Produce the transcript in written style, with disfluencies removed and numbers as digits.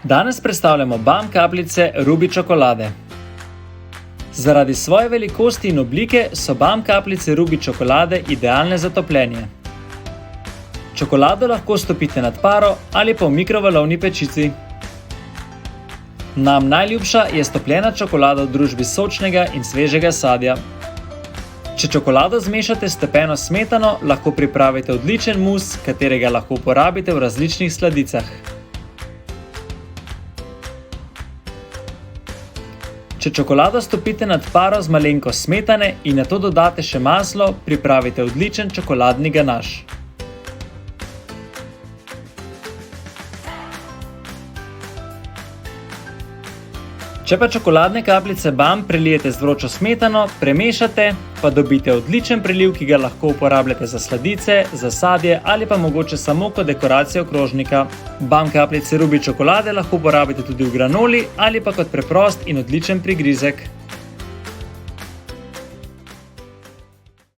Danes predstavljamo BAM kapljice Ruby čokolade. Zaradi svoje velikosti in oblike so BAM kapljice Ruby čokolade idealne za topljenje. Čokolado lahko stopite nad paro ali pa v mikrovalovni pečici. Nam najljubša je stopljena čokolada v družbi sočnega in svežega sadja. Če čokolado zmešate s stepeno smetano, lahko pripravite odličen mus, katerega lahko uporabite v različnih sladicah. Če čokolado stopite nad paro z malenkost smetane in nato dodate še maslo, pripravite odličen čokoladni ganaš. Če pa čokoladne kapljice BAM prelijete z vročo smetano, premešate, pa dobite odličen preliv, ki ga lahko uporabljate za sladice, za sadje ali pa mogoče samo kot dekoracijo krožnika. BAM kapljice Ruby čokolade lahko uporabite tudi v granoli ali pa kot preprost in odličen prigrizek.